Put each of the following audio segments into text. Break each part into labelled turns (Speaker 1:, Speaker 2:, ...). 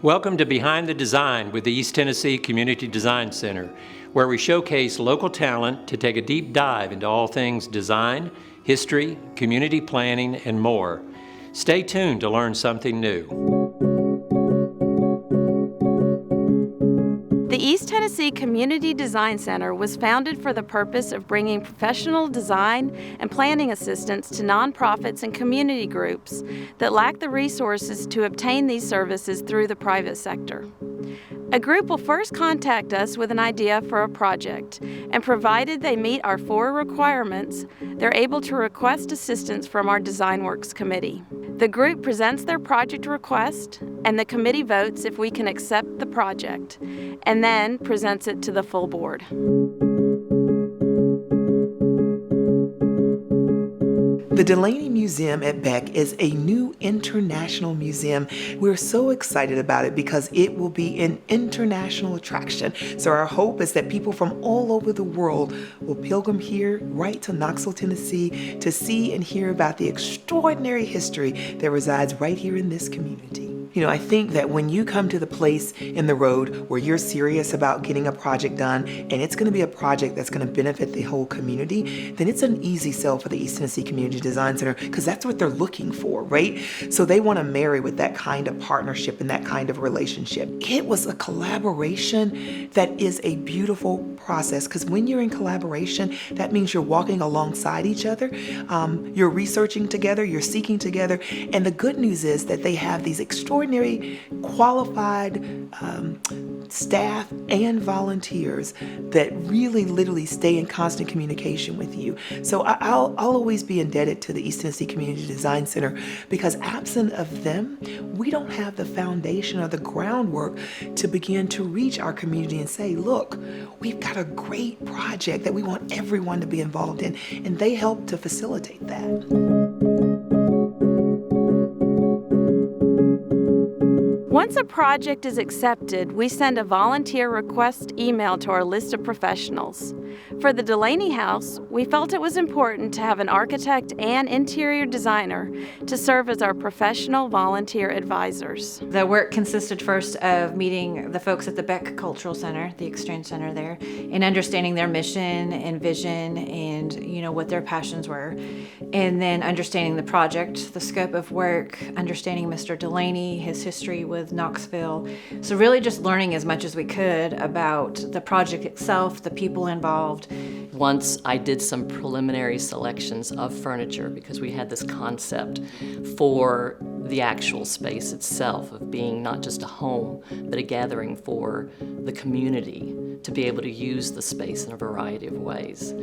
Speaker 1: Welcome to Behind the Design with the East Tennessee Community Design Center, where we showcase local talent to take a deep dive into all things design, history, community planning, and more. Stay tuned to learn something new.
Speaker 2: The East Tennessee Community Design Center was founded for the purpose of bringing professional design and planning assistance to nonprofits and community groups that lack the resources to obtain these services through the private sector. A group will first contact us with an idea for a project, and provided they meet our 4 requirements, they're able to request assistance from our DesignWorks committee. The group presents their project request, and the committee votes if we can accept the project, and then presents it to the full board.
Speaker 3: The Delaney Museum at Beck is a new international museum. We're so excited about it because it will be an international attraction. So our hope is that people from all over the world will pilgrim here right to Knoxville, Tennessee to see and hear about the extraordinary history that resides right here in this community. You know, I think that when you come to the place in the road where you're serious about getting a project done, and it's going to be a project that's going to benefit the whole community, then it's an easy sell for the East Tennessee Community Design Center because that's what they're looking for, right? So they want to marry with that kind of partnership and that kind of relationship. It was a collaboration that is a beautiful process because when you're in collaboration, that means you're walking alongside each other, you're researching together, you're seeking together, and the good news is that they have these extraordinary qualified staff and volunteers that really literally stay in constant communication with you. So I'll always be indebted to the East Tennessee Community Design Center because absent of them, we don't have the foundation or the groundwork to begin to reach our community and say, look, we've got a great project that we want everyone to be involved in, and they help to facilitate that.
Speaker 2: Once a project is accepted, we send a volunteer request email to our list of professionals. For the Delaney House, we felt it was important to have an architect and interior designer to serve as our professional volunteer advisors.
Speaker 4: The work consisted first of meeting the folks at the Beck Cultural Center, the Exchange Center there, and understanding their mission and vision and, what their passions were. And then understanding the project, the scope of work, understanding Mr. Delaney, his history with Knoxville. So really just learning as much as we could about the project itself, the people involved.
Speaker 5: Once I did some preliminary selections of furniture because we had this concept for the actual space itself of being not just a home, but a gathering for the community to be able to use the space in a variety of ways.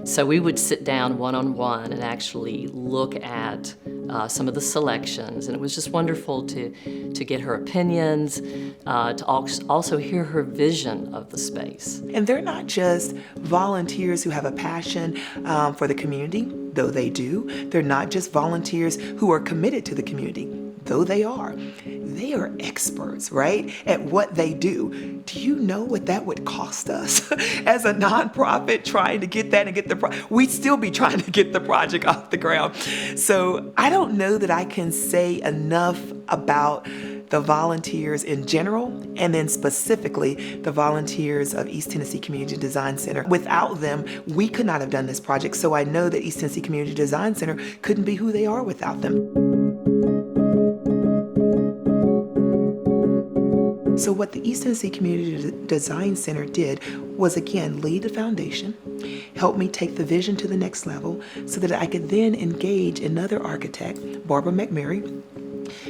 Speaker 5: So we would sit down one-on-one and actually look at some of the selections, and it was just wonderful to get her opinions, to also hear her vision of the space.
Speaker 3: And they're not just volunteers who have a passion for the community, though they do. They're not just volunteers who are committed to the community, though they are. They are experts, right, at what they do. Do you know what that would cost us as a nonprofit trying to get that and get we'd still be trying to get the project off the ground. So I don't know that I can say enough about the volunteers in general, and then specifically the volunteers of East Tennessee Community Design Center. Without them, we could not have done this project. So I know that East Tennessee Community Design Center couldn't be who they are without them. So what the East Tennessee Community Design Center did was, again, lay the foundation, help me take the vision to the next level so that I could then engage another architect, Barbara McMurray,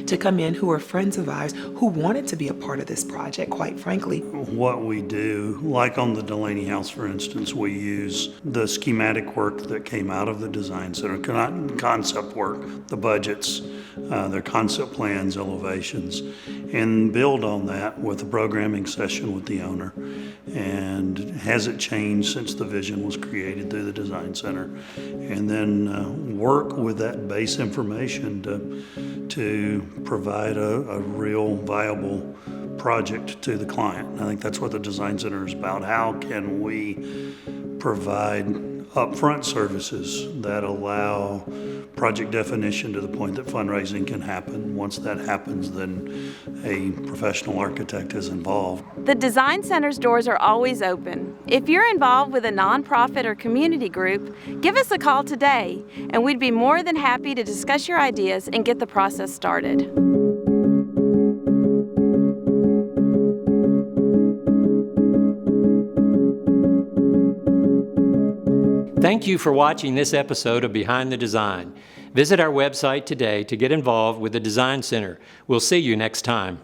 Speaker 3: to come in who are friends of ours who wanted to be a part of this project, quite frankly.
Speaker 6: What we do, like on the Delaney House, for instance, we use the schematic work that came out of the design center, concept work, the budgets, their concept plans, elevations, and build on that with a programming session with the owner. And has it changed since the vision was created through the design center? And then work with that base information to provide a real viable project to the client. I think that's what the design center is about. How can we provide upfront services that allow project definition to the point that fundraising can happen. Once that happens, then a professional architect is involved.
Speaker 2: The Design Center's doors are always open. If you're involved with a nonprofit or community group, give us a call today, and we'd be more than happy to discuss your ideas and get the process started.
Speaker 1: Thank you for watching this episode of Behind the Design. Visit our website today to get involved with the Design Center. We'll see you next time.